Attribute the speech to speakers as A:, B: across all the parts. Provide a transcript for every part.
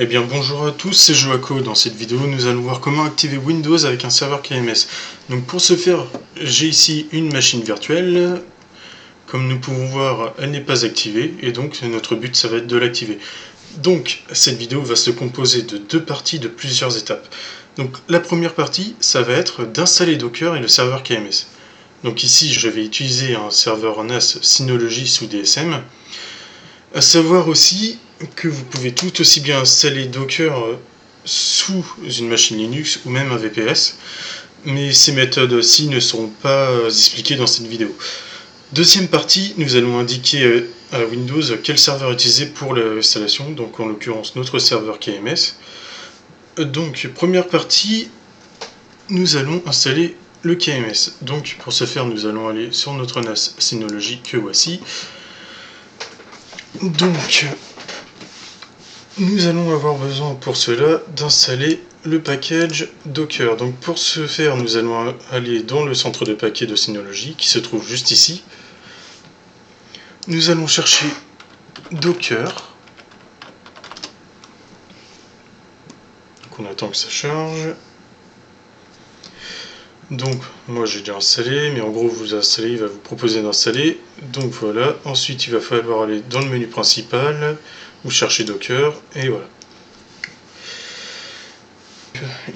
A: Eh bien bonjour à tous, c'est Joaco. Dans cette vidéo, nous allons voir comment activer Windows avec un serveur KMS. Donc pour ce faire, j'ai ici une machine virtuelle. Comme nous pouvons voir, elle n'est pas activée et donc notre but ça va être de l'activer. Donc cette vidéo va se composer de deux parties de plusieurs étapes. Donc la première partie, ça va être d'installer Docker et le serveur KMS. Donc ici, je vais utiliser un serveur NAS Synology sous DSM. À savoir aussi que vous pouvez tout aussi bien installer Docker sous une machine Linux ou même un VPS, mais ces méthodes-ci ne seront pas expliquées dans cette vidéo. Deuxième partie, nous allons indiquer à Windows quel serveur utiliser pour l'installation, donc en l'occurrence notre serveur KMS. Donc première partie, nous allons installer le KMS. Donc pour ce faire, nous allons aller sur notre NAS Synology que voici. Donc nous allons avoir besoin pour cela d'installer le package Docker. Donc pour ce faire, nous allons aller dans le centre de paquets de Synology qui se trouve juste ici. Nous allons chercher Docker. Donc on attend que ça charge. Donc moi j'ai déjà installé, mais en gros vous installez, il va vous proposer d'installer. Donc voilà, ensuite il va falloir aller dans le menu principal, vous cherchez Docker, et voilà.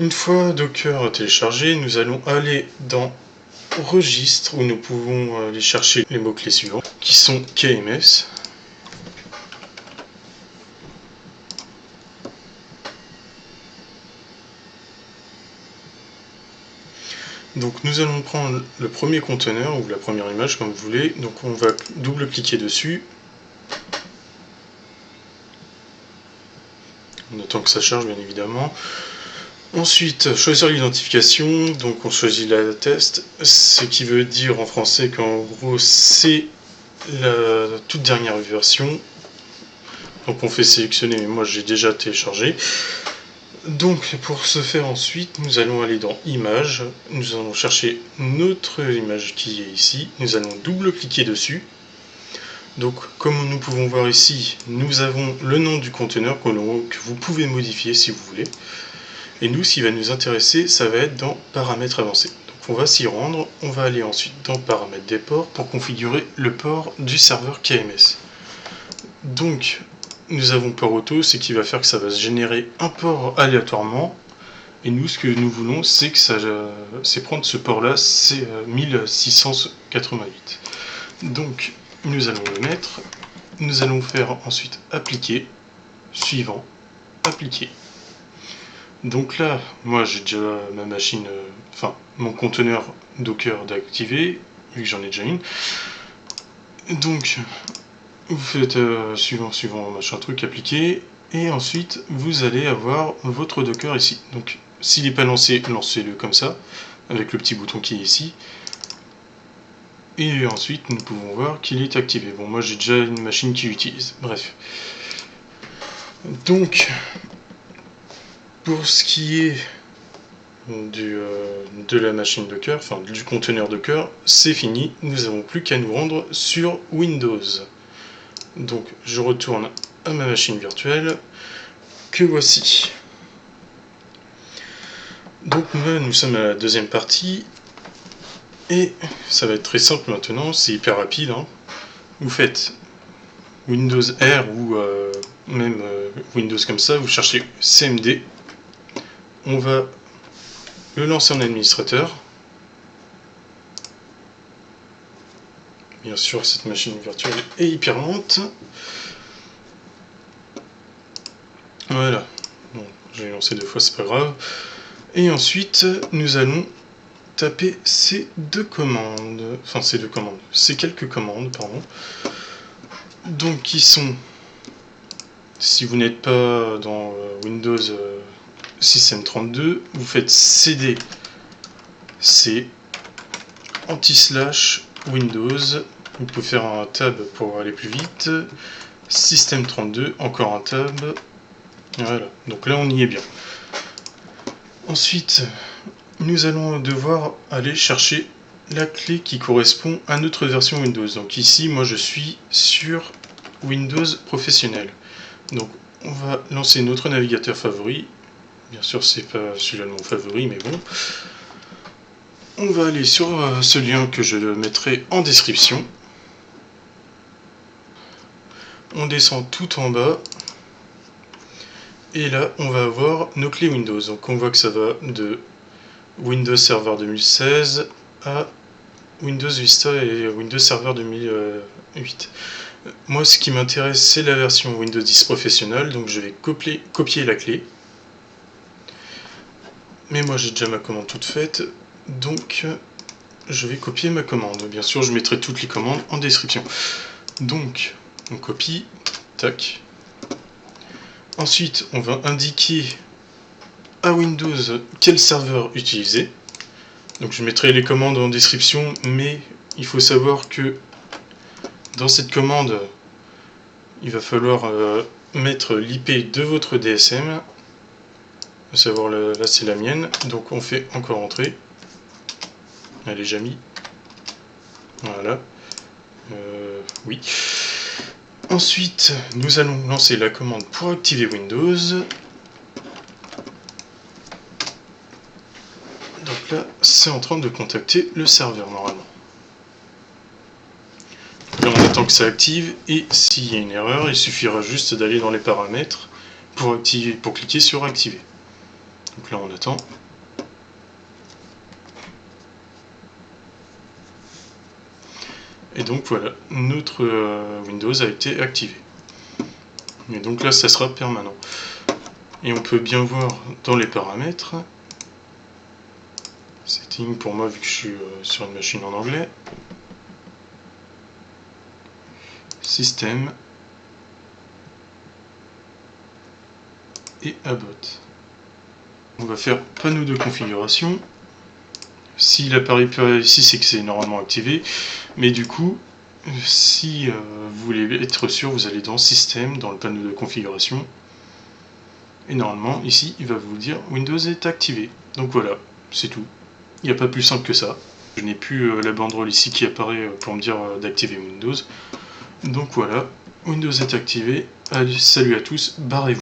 A: Une fois Docker téléchargé, nous allons aller dans Registre, où nous pouvons aller chercher les mots-clés suivants, qui sont KMS. Donc nous allons prendre le premier conteneur, ou la première image comme vous voulez, donc on va double-cliquer dessus. On attend que ça charge bien évidemment. Ensuite, choisir l'identification, donc on choisit la test, ce qui veut dire en français qu'en gros c'est la toute dernière version. Donc on fait sélectionner, mais moi j'ai déjà téléchargé. Donc pour ce faire ensuite, nous allons aller dans Images, nous allons chercher notre image qui est ici, nous allons double-cliquer dessus. Donc comme nous pouvons voir ici, nous avons le nom du conteneur que vous pouvez modifier si vous voulez. Et nous, ce qui va nous intéresser, ça va être dans Paramètres avancés. Donc on va s'y rendre, on va aller ensuite dans Paramètres des ports pour configurer le port du serveur KMS. Donc nous avons port auto, ce qui va faire que ça va se générer un port aléatoirement. Et nous, ce que nous voulons, c'est prendre ce port-là, c'est 1688. Donc nous allons le mettre, nous allons faire ensuite appliquer, suivant, appliquer. Donc là, moi j'ai déjà ma machine, mon conteneur Docker d'activer, vu que j'en ai déjà une. Donc vous faites suivant, machin truc, appliquer, et ensuite vous allez avoir votre Docker ici. Donc s'il n'est pas lancé, lancez-le comme ça, avec le petit bouton qui est ici. Et ensuite nous pouvons voir qu'il est activé. Bon, moi j'ai déjà une machine qui l'utilise, bref. Donc pour ce qui est de la machine Docker, enfin du conteneur Docker, c'est fini, nous n'avons plus qu'à nous rendre sur Windows. Donc je retourne à ma machine virtuelle, que voici. Donc là nous sommes à la deuxième partie, et ça va être très simple maintenant, c'est hyper rapide, hein. Vous faites Windows R ou même Windows comme ça, vous cherchez CMD, on va le lancer en administrateur. Bien sûr, cette machine virtuelle est hyper lente. Voilà. Bon, j'ai lancé deux fois, c'est pas grave. Et ensuite, nous allons taper ces quelques commandes, pardon. Donc, qui sont, si vous n'êtes pas dans Windows System 32, vous faites CD C anti// Windows, vous pouvez faire un tab pour aller plus vite, System 32, encore un tab, voilà, donc là on y est bien. Ensuite, nous allons devoir aller chercher la clé qui correspond à notre version Windows. Donc ici, moi je suis sur Windows professionnel. Donc on va lancer notre navigateur favori. Bien sûr, c'est pas celui-là mon favori, mais bon. On va aller sur ce lien que je mettrai en description. On descend tout en bas. Et là, on va avoir nos clés Windows. Donc on voit que ça va de Windows Server 2016 à Windows Vista et Windows Server 2008. Moi, ce qui m'intéresse, c'est la version Windows 10 Professional. Donc je vais copier la clé. Mais moi, j'ai déjà ma commande toute faite. Donc, je vais copier ma commande. Bien sûr, je mettrai toutes les commandes en description. Donc, on copie. Tac. Ensuite, on va indiquer à Windows quel serveur utiliser. Donc je mettrai les commandes en description, mais il faut savoir que dans cette commande, il va falloir mettre l'IP de votre DSM. À savoir là c'est la mienne, donc on fait encore entrer. Elle est déjà mise. Voilà. Oui. Ensuite, nous allons lancer la commande pour activer Windows. Donc là, c'est en train de contacter le serveur normalement. Là, on attend que ça active et s'il y a une erreur, il suffira juste d'aller dans les paramètres pour cliquer sur activer. Donc là, on attend. Et donc voilà, notre Windows a été activé. Et donc là, ça sera permanent. Et on peut bien voir dans les paramètres, setting pour moi vu que je suis sur une machine en anglais, système et about. On va faire panneau de configuration. S'il apparaît pas ici, c'est que c'est normalement activé. Mais du coup, si vous voulez être sûr, vous allez dans Système, dans le panneau de configuration. Et normalement, ici, il va vous dire Windows est activé. Donc voilà, c'est tout. Il n'y a pas plus simple que ça. Je n'ai plus la banderole ici qui apparaît pour me dire d'activer Windows. Donc voilà, Windows est activé. Allez, salut à tous, barrez-vous.